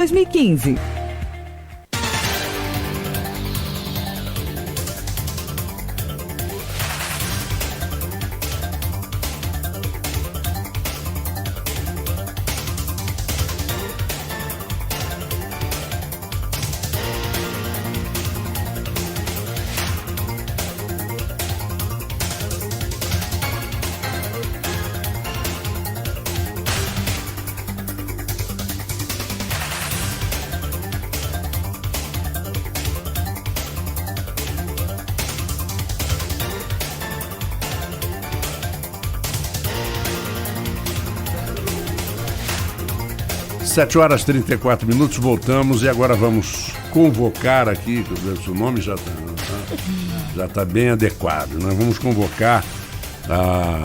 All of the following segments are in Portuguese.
2015. Sete horas e 34 minutos, voltamos e agora vamos convocar aqui, o nome já tá bem adequado, né? Vamos convocar a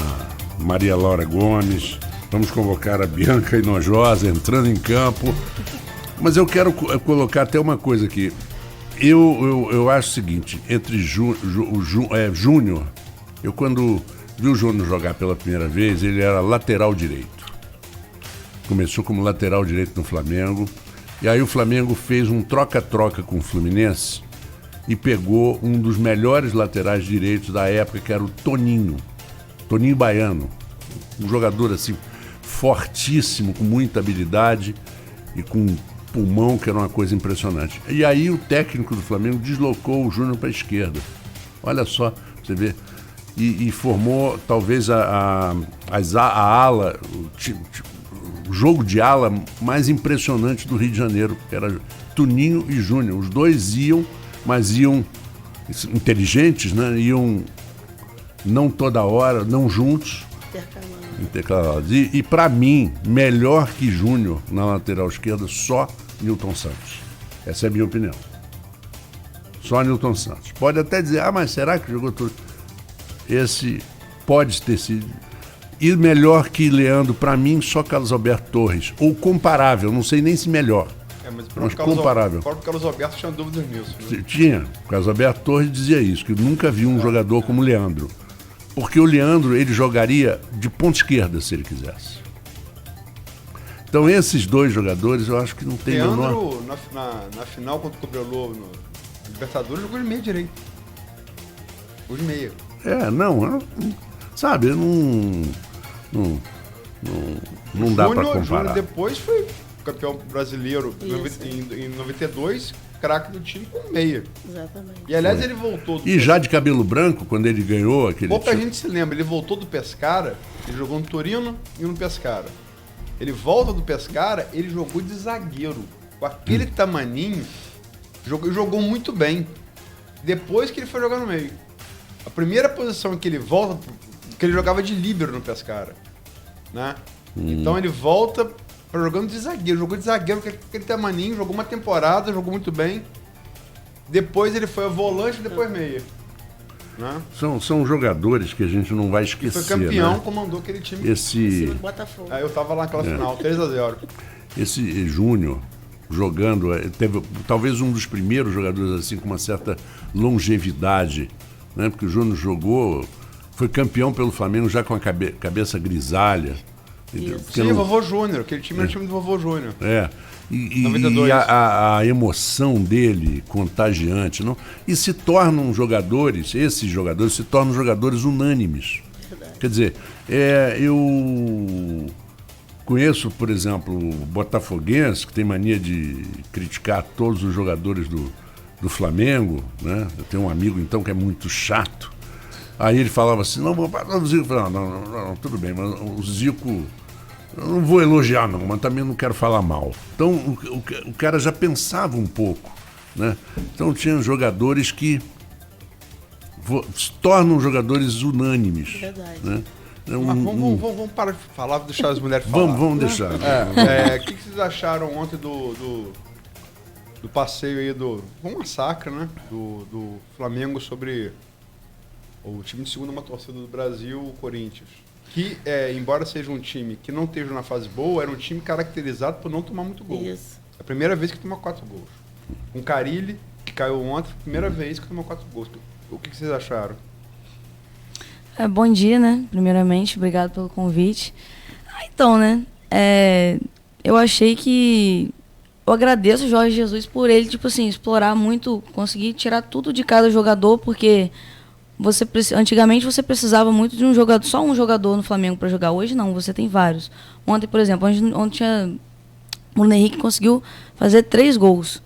Maria Laura Gomes, vamos convocar a Bianca Inojosa entrando em campo, mas eu quero colocar até uma coisa aqui. Eu acho o seguinte, entre Júnior, eu quando vi o Júnior jogar pela primeira vez, ele era lateral direito. Começou como lateral direito no Flamengo. E aí o Flamengo fez um troca-troca com o Fluminense e pegou um dos melhores laterais direitos da época, que era o Toninho Baiano. Um jogador assim, fortíssimo, com muita habilidade e com pulmão, que era uma coisa impressionante. E aí o técnico do Flamengo deslocou o Júnior para a esquerda. Olha só, você vê. E formou talvez a ala, o jogo de ala mais impressionante do Rio de Janeiro, que era Toninho e Júnior. Os dois iam, mas iam inteligentes, né? Iam não toda hora, não juntos. Intercalados. E para mim, melhor que Júnior na lateral esquerda, só Nilton Santos. Essa é a minha opinião. Só Nilton Santos. Pode até dizer, mas será que jogou tudo? Esse pode ter sido. E melhor que Leandro, para mim, só Carlos Alberto Torres. Ou comparável, não sei nem se melhor. Mas comparável. O próprio Carlos Alberto tinha dúvidas nisso. Né? Tinha. O Carlos Alberto Torres dizia isso, que nunca viu um jogador como o Leandro. Porque o Leandro, ele jogaria de ponta esquerda, se ele quisesse. Então, esses dois jogadores, eu acho que não tem Leandro, menor... na final contra o Cobreloa, no Libertadores, jogou de meia direito. Jogou de meia. Sabe, não dá para comparar. Júnior depois foi campeão brasileiro em 92, craque do time com meia. Exatamente. E aliás ele voltou E já de cabelo branco, quando ele ganhou aquele Pouca gente se lembra, ele voltou do Pescara, ele jogou no Torino e no Pescara. Ele volta do Pescara, ele jogou de zagueiro. Com aquele tamaninho, jogou muito bem. Depois que ele foi jogar no meio. A primeira posição que ele volta, que ele jogava de líbero no Pescara, né? Então ele volta para jogando de zagueiro, jogou de zagueiro com aquele tamaninho, jogou uma temporada, jogou muito bem. Depois ele foi a volante, depois meia, né? São jogadores que a gente não vai esquecer. Foi campeão, né? Comandou aquele time. Esse Botafogo. Aí eu tava lá naquela final, 3-0. Esse Júnior jogando, teve talvez um dos primeiros jogadores assim com uma certa longevidade, né? Porque o Júnior jogou, foi campeão pelo Flamengo já com a cabeça grisalha. Sim, Vovô Júnior, aquele time era o time do Vovô Júnior. E a emoção dele contagiante, não? E se tornam jogadores, esses jogadores se tornam jogadores unânimes. Verdade. Quer dizer, eu conheço, por exemplo, o botafoguense, que tem mania de criticar todos os jogadores do Flamengo, né? Eu tenho um amigo, então, que é muito chato. Aí ele falava assim, não, o Zico. Eu falava, não, tudo bem, mas o Zico, eu não vou elogiar não, mas também não quero falar mal. Então o cara já pensava um pouco, né? Então tinha jogadores que se tornam jogadores unânimes. Verdade. Né? Vamos parar de falar, deixar as mulheres falar. Vamos deixar. O que vocês acharam ontem do passeio aí foi um massacre, né? Do Flamengo sobre o time de segunda maior torcida do Brasil, o Corinthians. Que, embora seja um time que não esteja na fase boa, era um time caracterizado por não tomar muito gol. Isso. É a primeira vez que toma 4 gols. Com Carille, que caiu ontem, primeira vez que tomou 4 gols. O que vocês acharam? Bom dia, né? Primeiramente, obrigado pelo convite. Então, né? Eu achei que eu agradeço o Jorge Jesus por ele, tipo assim, explorar muito, conseguir tirar tudo de cada jogador, porque antigamente você precisava muito de um jogador, só um jogador no Flamengo para jogar. Hoje não, você tem vários. Ontem, por exemplo, ontem tinha o Bruno Henrique conseguiu fazer 3 gols.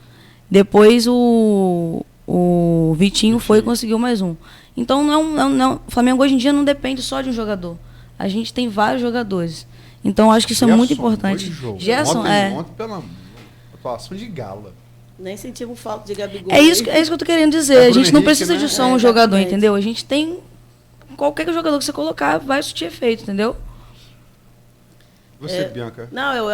Depois o Vitinho foi e conseguiu mais um. Então o Flamengo hoje em dia não depende só de um jogador. A gente tem vários jogadores. Então acho que isso é muito importante. Gerson ontem pela atuação de gala. Nem sentimos falta de Gabigol. É isso que eu tô querendo dizer. A gente não precisa de só um jogador, entendeu? A gente tem qualquer jogador que você colocar vai surtir efeito, entendeu? Você, Bianca? Não, eu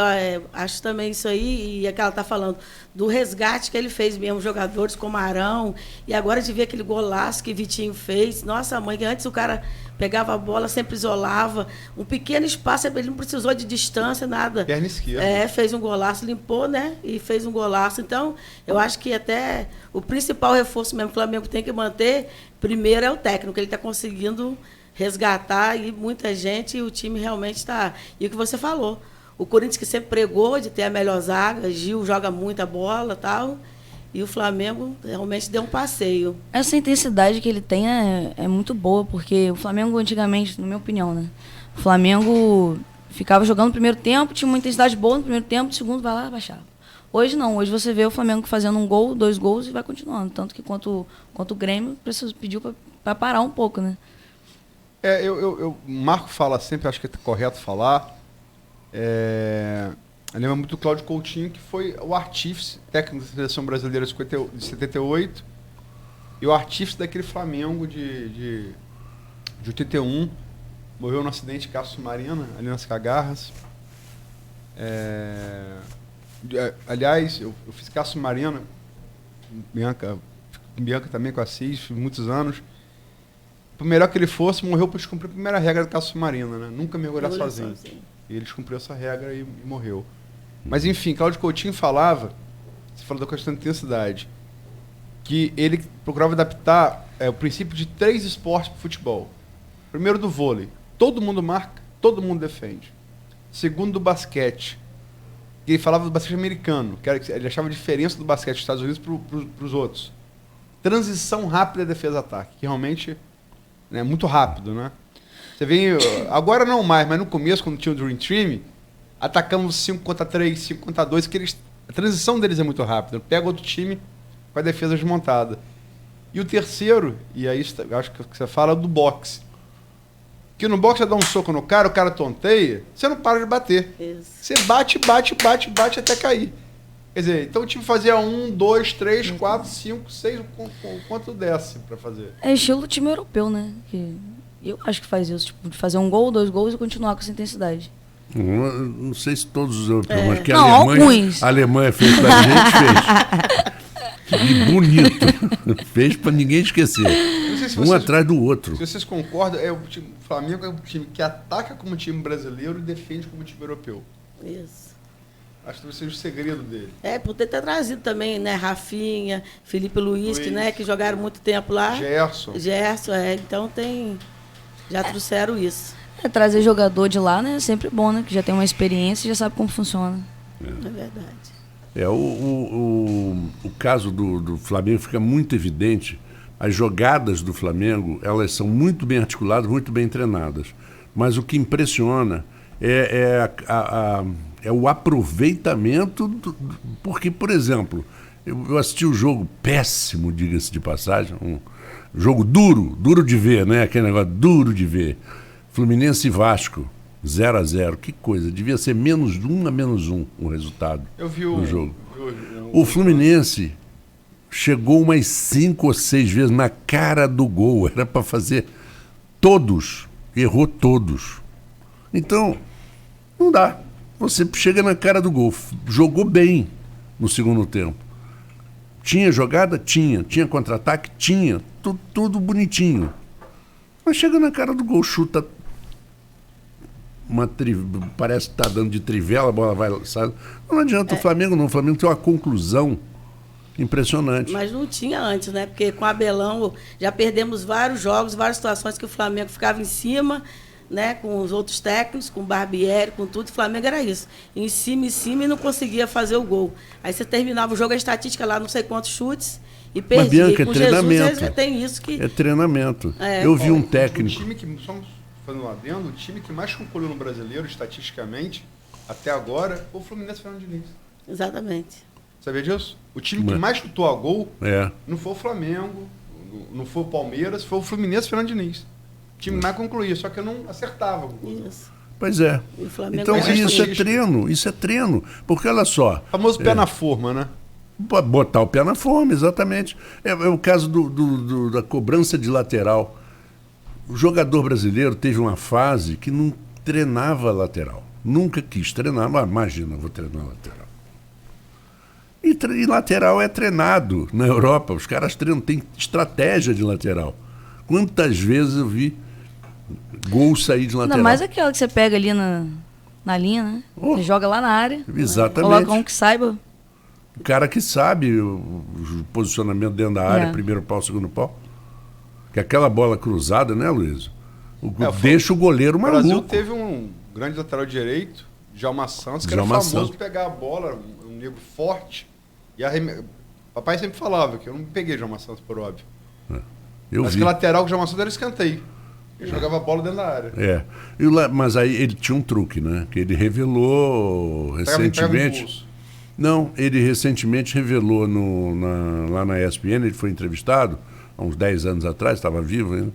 acho também isso aí, e é que ela está falando do resgate que ele fez mesmo, jogadores como Arão, e agora de ver aquele golaço que Vitinho fez. Nossa, mãe, que antes o cara pegava a bola, sempre isolava, um pequeno espaço, ele não precisou de distância, nada. Perna esquerda. Fez um golaço, limpou, né? E fez um golaço. Então, eu acho que até o principal reforço mesmo que o Flamengo tem que manter, primeiro é o técnico, ele está conseguindo resgatar e muita gente, e o time realmente está... E o que você falou, o Corinthians que sempre pregou de ter a melhor zaga, Gil joga muita bola e tal, e o Flamengo realmente deu um passeio. Essa intensidade que ele tem é muito boa, porque o Flamengo antigamente, na minha opinião, né? O Flamengo ficava jogando no primeiro tempo, tinha uma intensidade boa no primeiro tempo, no segundo vai lá e baixava. Hoje não, hoje você vê o Flamengo fazendo um gol, 2 gols e vai continuando. Tanto que quanto o Grêmio pediu para parar um pouco, né? O Marco fala sempre, acho que é correto falar. Eu lembro muito do Cláudio Coutinho, que foi o artífice técnico da Seleção Brasileira de 78 e o artífice daquele Flamengo de 81. Morreu no acidente de carro submarino, ali nas Cagarras. Aliás, eu fiz carro submarino, Bianca também com a Assis, fiz muitos anos. Por melhor que ele fosse, morreu por descumprir a primeira regra do carro submarino, né? Nunca mergulhar sozinho. E ele descumpriu essa regra e morreu. Mas enfim, Cláudio Coutinho falava, você falou da questão de intensidade, que ele procurava adaptar o princípio de 3 esportes para o futebol. Primeiro, do vôlei. Todo mundo marca, todo mundo defende. Segundo, do basquete. Ele falava do basquete americano, que ele achava a diferença do basquete dos Estados Unidos para os outros. Transição rápida e defesa-ataque, que realmente é muito rápido, né? Você vê, agora não mais, mas no começo, quando tinha o Dream Team, atacamos 5 contra 3, 5 contra 2, que a transição deles é muito rápida. Pega outro time com a defesa desmontada. E o terceiro, e aí acho que você fala, é do boxe. Que no boxe você dá um soco no cara, o cara tonteia, você não para de bater. Isso. Você bate até cair. Quer dizer, então o time fazia 1, 2, 3, 4, 5, 6, quanto desce para fazer? É estilo time europeu, né? Que eu acho que faz isso, tipo, de fazer 1 gol, 2 gols e continuar com essa intensidade. Não sei se todos os europeus, mas que não, alguns. A Alemanha fez pra gente, fez. E bonito. Fez pra ninguém esquecer. Atrás do outro. Se vocês concordam, o Flamengo é um time que ataca como time brasileiro e defende como time europeu. Isso. Acho que seja o segredo dele. Por ter trazido também, né? Rafinha, Felipe Luiz, que jogaram muito tempo lá. Gerson, então já trouxeram isso. Trazer jogador de lá, né? É sempre bom, né? Que já tem uma experiência e já sabe como funciona. É verdade. O caso do Flamengo fica muito evidente. As jogadas do Flamengo, elas são muito bem articuladas, muito bem treinadas. Mas o que impressiona é o aproveitamento, porque, por exemplo, eu assisti o jogo péssimo, diga-se de passagem, um jogo duro de ver, né? Aquele negócio duro de ver. Fluminense e Vasco, 0-0. Que coisa, devia ser -1 a -1 o resultado do jogo. O Fluminense chegou umas 5 ou 6 vezes na cara do gol, era para fazer todos, errou todos. Então, não dá. Você chega na cara do gol, jogou bem no segundo tempo. Tinha jogada? Tinha. Tinha contra-ataque? Tinha. Tudo bonitinho. Mas chega na cara do gol, chuta parece que está dando de trivela, a bola vai... Sabe? Não adianta o Flamengo não. O Flamengo tem uma conclusão impressionante. Mas não tinha antes, né? Porque com o Abelão já perdemos vários jogos, várias situações que o Flamengo ficava em cima, né, com os outros técnicos, com o Barbieri, com tudo, o Flamengo era isso. Em cima e não conseguia fazer o gol. Aí você terminava o jogo, a estatística lá, não sei quantos chutes, e perdia. Mas, Bianca, e com é treinamento. Jesus, tem isso que... É treinamento. Eu vi um técnico... O time que, só fazendo lá dentro, o time que mais concluiu no brasileiro, estatisticamente, até agora, foi o Fluminense Fernando Diniz. Exatamente. Sabia disso? O time que mais chutou a gol É. não foi o Flamengo, não foi o Palmeiras, foi o Fluminense Fernando Diniz. O time mais concluía, só que eu não acertava. Isso. Pois é. E o Flamengo Então, é isso é treino. Porque, olha só... O famoso pé na forma, né? Botar o pé na forma, exatamente. É o caso da cobrança de lateral. O jogador brasileiro teve uma fase que não treinava lateral. Nunca quis treinar. Mas imagina, eu vou treinar lateral. E lateral é treinado na Europa. Os caras treinam, tem estratégia de lateral. Quantas vezes eu vi gol sair de lateral? Ainda mais aquela que você pega ali na linha, né? Oh. Você joga lá na área. Exatamente. Coloca um que saiba. O cara que sabe o posicionamento dentro da área, primeiro pau, segundo pau. Que aquela bola cruzada, né, Luiz? Deixa o goleiro maluco. O Brasil teve um grande lateral direito, Djalma Santos, que era famoso por pegar a bola, um negro forte. Papai sempre falava que eu não peguei Djalma Santos, por óbvio. Mas que lateral com o Djalma Santos era escanteio. Ele jogava a bola dentro da área. Mas aí ele tinha um truque, né? Que ele revelou recentemente. Não, ele recentemente revelou lá na ESPN, ele foi entrevistado, há uns 10 anos atrás, estava vivo ainda.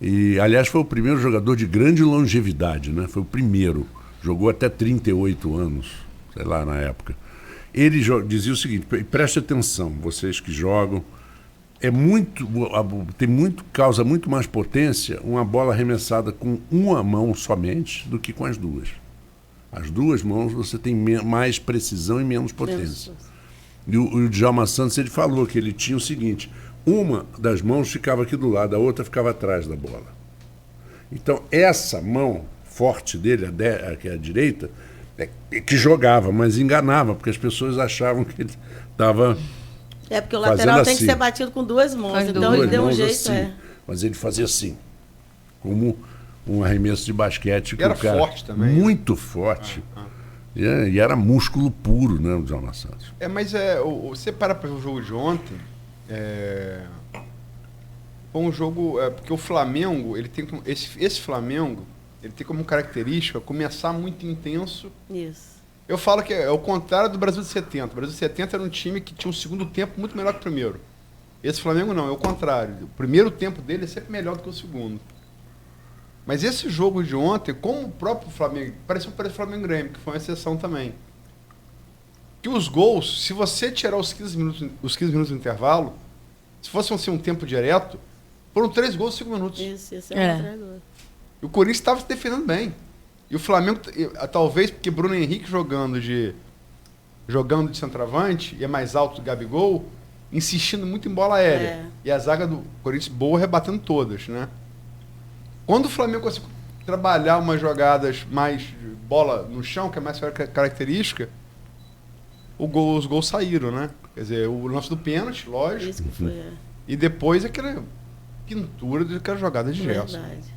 E, aliás, foi o primeiro jogador de grande longevidade, né? Foi o primeiro. Jogou até 38 anos, sei lá, na época. Ele dizia o seguinte, preste atenção, vocês que jogam, causa muito mais potência uma bola arremessada com uma mão somente do que com as duas. As duas mãos você tem mais precisão e menos potência. E o Djalma Santos, ele falou que ele tinha o seguinte, uma das mãos ficava aqui do lado, a outra ficava atrás da bola. Então, essa mão forte dele, que é a direita, que jogava, mas enganava, porque as pessoas achavam que ele estava porque o lateral tem que ser batido com duas mãos, então ele deu um jeito. Assim, mas ele fazia assim, como um arremesso de basquete. E era forte também. Muito forte. E era músculo puro, né, o Djalma Santos. Mas você para ver o jogo de ontem, foi um jogo... porque o Flamengo, ele tem esse Flamengo, ele tem como característica começar muito intenso. Isso. Eu falo que é o contrário do Brasil de 70. O Brasil de 70 era um time que tinha um segundo tempo muito melhor que o primeiro. Esse Flamengo não, é o contrário. O primeiro tempo dele é sempre melhor do que o segundo. Mas esse jogo de ontem, como o próprio Flamengo, pareceu o Flamengo Grêmio, que foi uma exceção também. Que os gols, se você tirar os 15 minutos do intervalo, se fosse assim, um tempo direto, foram 3 gols em 5 minutos. Isso é um treinador. E o Corinthians estava se defendendo bem. E o Flamengo, talvez porque Bruno Henrique jogando de centroavante, e é mais alto do Gabigol, insistindo muito em bola aérea. E a zaga do Corinthians boa, rebatendo todas, né? Quando o Flamengo conseguiu trabalhar umas jogadas mais de bola no chão, que é mais característica, os gols saíram, né? Quer dizer, o lance do pênalti, lógico. Isso que foi, E depois aquela pintura daquela jogada de Gerson. Verdade.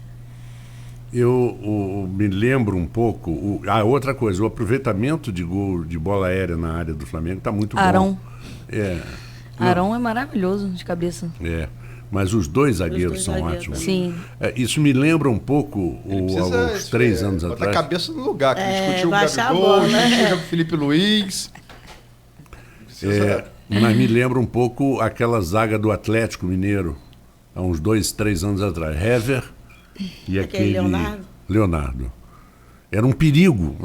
Eu me lembro um pouco... outra coisa, o aproveitamento de gol de bola aérea na área do Flamengo está muito Arão. bom. Arão é maravilhoso de cabeça. Mas os dois zagueiros são ótimos. Sim. Isso me lembra um pouco há uns 3 anos botar atrás. a cabeça no lugar, que discutiu o baixar a Gabigol, bola, né? discutiu o Felipe Luiz. Mas me lembra um pouco aquela zaga do Atlético Mineiro, há uns 2, 3 anos atrás. Hever e aquele Leonardo. Era um perigo.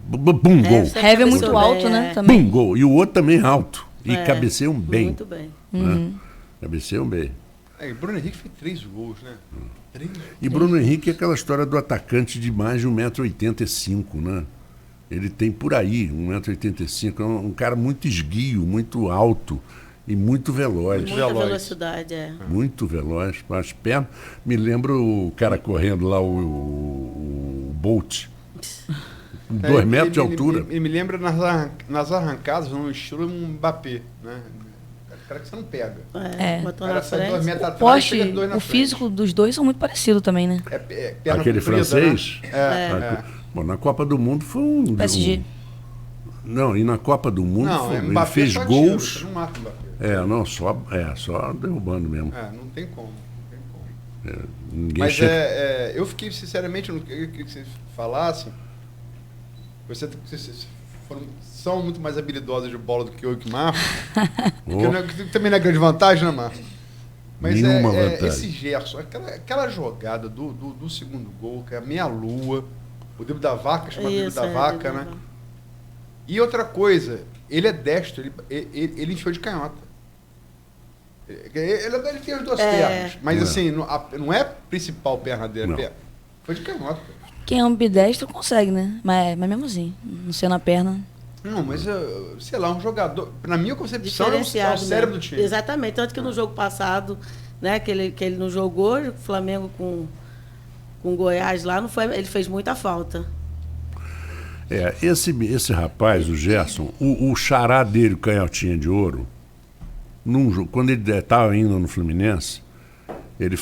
Bum, gol. Hever é muito alto, né? Também. Bum, gol. E o outro também alto. E cabeceiam bem. Muito bem. Né? Cabeceiam bem. Bruno Henrique fez 3 gols, né? E Bruno Henrique é aquela história do atacante de mais de 1,85 m, né? Ele tem por aí 1,85 m. É um cara muito esguio, muito alto e muito veloz. Muita velocidade, Muito veloz. As pernas. Me lembro o cara correndo lá, o Bolt. 2 metros de altura. Ele me lembra nas arrancadas, no estilo um Mbappé, né? cara que você não pega. Botou Cara, na sai 2 frente. metros O atrás, poste, chega 2 na o frente. físico dos dois são muito parecidos também, né? Perna Aquele comprida, francês? Né? Bom, na Copa do Mundo foi um... PSG. Não, e na Copa do Mundo Não, ele Mbappé fez só gols... tiro, você não mata o Mbappé. Não, só derrubando mesmo. Não tem como. Ninguém Mas chega... eu fiquei, sinceramente, eu queria que vocês falassem. Vocês são muito mais habilidosos de bola do que eu e que o Marco. Que também não é grande vantagem, né, Marco? Mas Nenhuma vantagem. esse Gerson, aquela jogada do segundo gol, que é a meia-lua, o drible da vaca, chama drible da vaca, né? E outra coisa, ele é destro, ele enfiou de canhota. Ele tem as duas pernas, mas assim, não é a principal perna dele, foi de canhota. Quem é ambidestro consegue, né? Mas mesmo assim, não sendo a perna. Não, mas sei lá, um jogador, na minha concepção, é o cérebro do time. Exatamente, tanto que no jogo passado, né, que ele não jogou, o Flamengo com o Goiás lá, não foi, ele fez muita falta. Esse rapaz, o Gerson, o xará dele, o Canhotinha de Ouro, quando ele estava indo no Fluminense,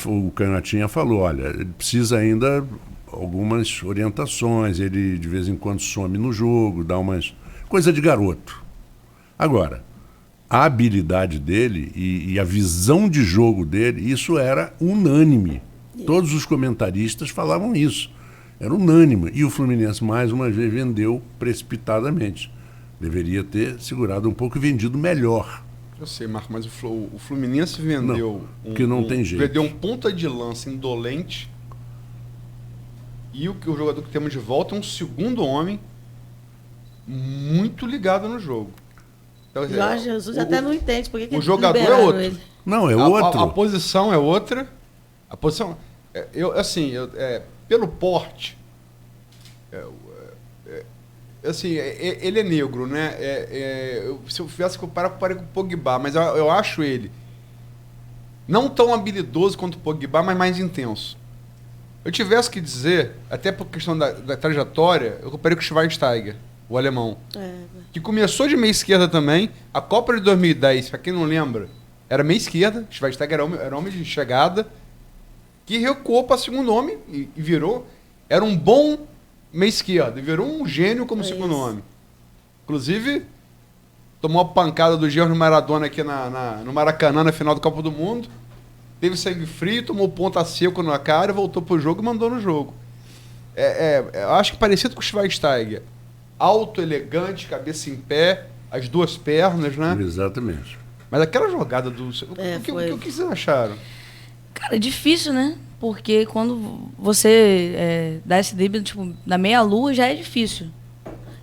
o Canhotinha falou, olha, ele precisa ainda algumas orientações, ele de vez em quando some no jogo, dá umas... Coisa de garoto. Agora, a habilidade dele e a visão de jogo dele, isso era unânime. Todos os comentaristas falavam isso. Era unânime. E o Fluminense, mais uma vez, vendeu precipitadamente. Deveria ter segurado um pouco e vendido melhor. Eu sei, Marco, mas o Fluminense vendeu... Porque não tem jeito. Vendeu um ponta de lança indolente e o jogador que temos de volta é um segundo homem muito ligado no jogo. Então, Jorge Jesus até não entende porque o jogador é outro. Ele. Não, é outro. A posição é outra. A posição... pelo porte... ele é negro, né? Se eu tivesse que comparar com o Pogba, mas eu acho ele não tão habilidoso quanto o Pogba, mas mais intenso. Eu tivesse que dizer, até por questão da trajetória, eu comparei com o Schweinsteiger, o alemão. Que começou de meia esquerda também. A Copa de 2010, para quem não lembra, era meia esquerda. Schweinsteiger era homem de chegada, que recuou para segundo homem e virou. Era um bom meia esquerda e virou um gênio como segundo homem. Inclusive, tomou a pancada do Gerson Maradona aqui no Maracanã, na final do Copa do Mundo. Teve sangue frio, tomou ponta seco na cara, voltou pro jogo e mandou no jogo. Eu acho que parecido com o Schweinsteiger. Alto, elegante, cabeça em pé, as duas pernas, né? Exatamente. Mas aquela jogada do... O que vocês acharam? Cara, é difícil, né? Porque quando você dá esse drible, tipo, na meia-lua já é difícil.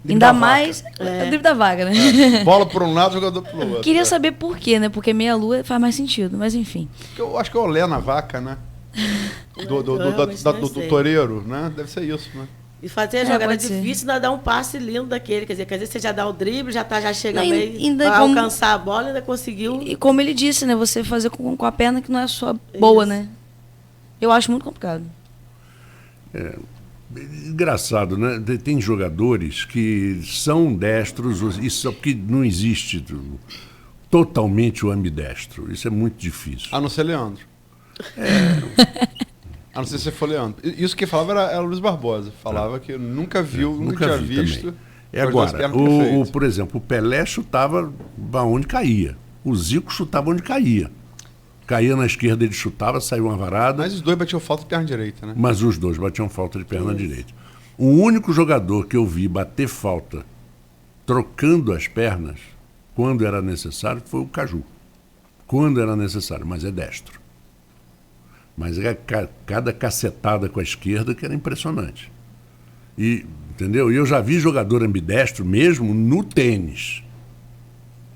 Ainda mais o drible da vaga, né? Bola por um lado, jogador pro outro. Queria saber por quê, né? Porque meia-lua faz mais sentido, mas enfim. Eu acho que é o olé na vaca, né? Do toureiro, né? Deve ser isso, né? E fazer a jogada difícil, ainda dar um passe lindo daquele. Quer dizer, você já dá o drible, já chega Não, meio a alcançar a bola, ainda conseguiu. E como ele disse, né? Você fazer com a perna que não é só boa, né? Eu acho muito complicado. Engraçado, né? Tem jogadores que são destros, isso porque não existe totalmente o ambidestro. Isso é muito difícil. A não ser Leandro. A não ser se for Leandro. Isso que falava era o Luiz Barbosa. Falava que nunca viu, nunca tinha visto. Agora, por exemplo, o Pelé chutava onde caía. O Zico chutava onde caía. Caía na esquerda, ele chutava, saiu uma varada. Mas os dois batiam falta de perna direita, né? Mas os dois batiam falta de perna direita. O único jogador que eu vi bater falta trocando as pernas, quando era necessário, foi o Caju. Quando era necessário, mas é destro. Mas é cada cacetada com a esquerda que era impressionante. Entendeu? E eu já vi jogador ambidestro mesmo no tênis.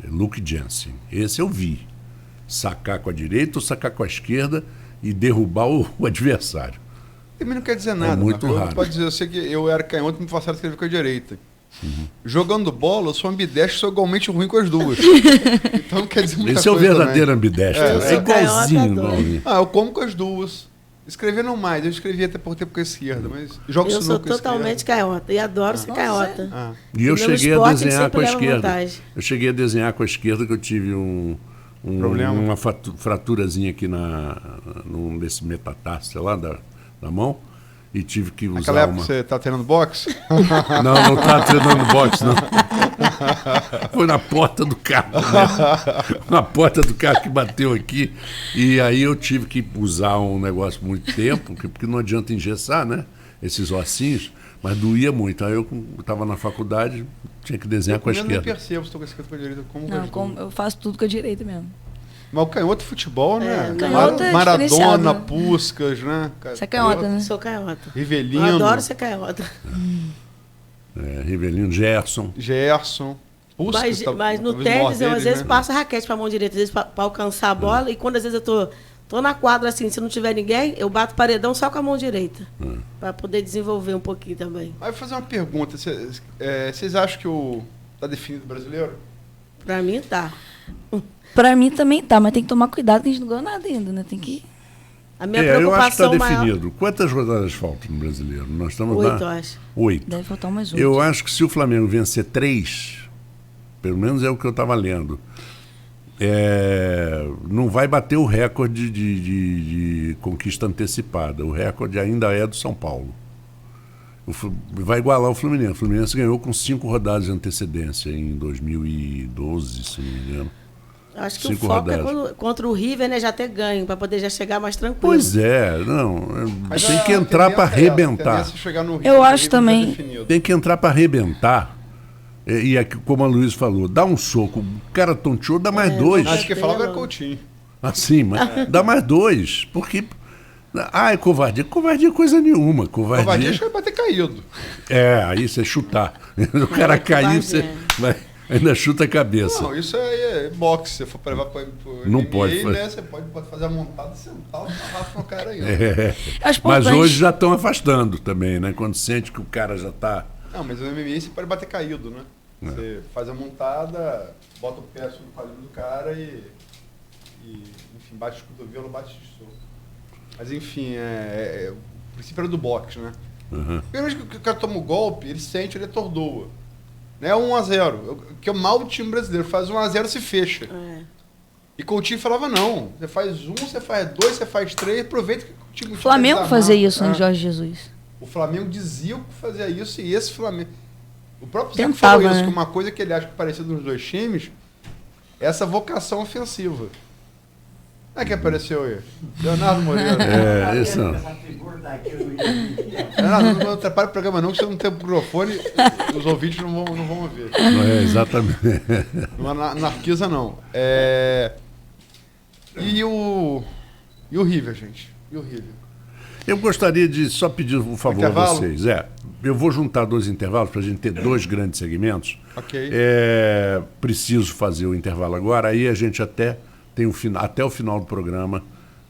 Luke Jansen. Esse eu vi. Sacar com a direita ou sacar com a esquerda e derrubar o adversário. Também não quer dizer nada. Muito raro. Pode dizer, eu sei que eu era canhoto e me passaram a escrever com a direita. Jogando bola, eu sou ambidestro, sou igualmente ruim com as duas. Então não quer dizer muita coisa. Esse é o verdadeiro também. Ambidestro. É igualzinho. Eu como com as duas. Escrever não mais, eu escrevi até por tempo com a esquerda, mas jogo eu sou totalmente canhota e adoro ser canhota. E eu cheguei a desenhar com a esquerda. Eu cheguei a desenhar com a esquerda, que eu tive um uma fraturazinha aqui num desse metatarso lá da mão. E tive que usar Naquela época você tá treinando boxe? Não tá treinando boxe, não. Foi na porta do carro mesmo. Na porta do carro que bateu aqui. E aí eu tive que usar um negócio muito tempo, porque não adianta engessar, né? Esses ossinhos, mas doía muito. Aí eu estava na faculdade, tinha que desenhar com a esquerda. Eu nem percebo se estou com a esquerda com a direita. Como eu faço tudo com a direita mesmo. Mas o canhoto futebol, né? Canhoto é Maradona, Puskás, né? Você é canhota, né? Sou canhota. Rivelino. Eu adoro ser canhota. Rivelino, Gerson. Puskás, mas no tênis, eu às vezes passo a raquete para a mão direita, às vezes para alcançar a bola. E quando às vezes eu tô na quadra assim, se não tiver ninguém, eu bato paredão só com a mão direita. Para poder desenvolver um pouquinho também. Aí eu vou fazer uma pergunta. Vocês acham que tá definido o brasileiro? Para mim, tá. Pra mim também tá, mas tem que tomar cuidado que a gente não ganhou nada ainda, né? Tem que... A minha preocupação eu acho que está maior... definido. Quantas rodadas faltam no brasileiro? Nós estamos 8, lá? eu acho. 8. Deve faltar umas 8. Eu acho que se o Flamengo vencer 3, pelo menos é o que eu estava lendo, não vai bater o recorde de conquista antecipada. O recorde ainda é do São Paulo. Vai igualar o Fluminense. O Fluminense ganhou com 5 rodadas de antecedência em 2012, se não me engano. Acho que o foco é contra o River, né, já ter ganho, para poder já chegar mais tranquilo. Pois é, mas tem que entrar para arrebentar. Eu acho também. Tem que entrar para arrebentar. E aqui, como a Luiz falou, dá um soco. O cara tonteou, dá mais 2. Acho que falava era Coutinho. Assim, mas dá mais 2. Porque. É covardia. Covardia é coisa nenhuma. Covardia acho que vai bater caído. Aí você chutar. O cara cair, você vai. Ainda chuta a cabeça. Não, isso aí é boxe. Se você for levar para o não MMA, pode né? Você pode fazer a montada, sentar e rafa no cara aí. Mas hoje já estão afastando também, né? Quando sente que o cara já está... Não, mas no MMA você pode bater caído, né? Você faz a montada, bota o pé sobre o palito do cara e enfim, bate o cotovelo, bate de soco. Mas enfim, o princípio era do boxe, né? Primeiro que o cara toma o golpe, ele sente, ele atordoa. Né, 1-0, que é o mal do time brasileiro, faz 1-0 se fecha. E Coutinho falava não, você faz 1, você faz 2, você faz 3, aproveita que o time... O Flamengo fazia isso, né, Jorge Jesus? O Flamengo dizia que fazia isso e esse Flamengo... O próprio Zé Tentava, falou isso, né? que uma coisa que ele acha que parecia nos dois times é essa vocação ofensiva. Como é que apareceu aí? Leonardo Moreira. Isso não. Leonardo, não atrapalha o programa não, que você não tem microfone, os ouvintes não vão ouvir. Exatamente. Não anarquiza, não. E o River, gente? E o River? Eu gostaria de só pedir um favor a vocês. Eu vou juntar 2 intervalos para a gente ter 2 grandes segmentos. Ok. Preciso fazer o intervalo agora, aí a gente até o final do programa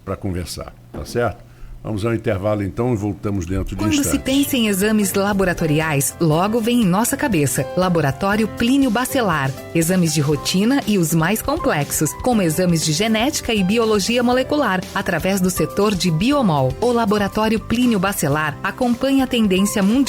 para conversar, tá certo? Vamos ao intervalo então e voltamos dentro de instantes. Quando se pensa em exames laboratoriais, logo vem em nossa cabeça Laboratório Plínio Bacelar. Exames de rotina e os mais complexos, como exames de genética e biologia molecular, através do setor de Biomol. O Laboratório Plínio Bacelar acompanha a tendência mundial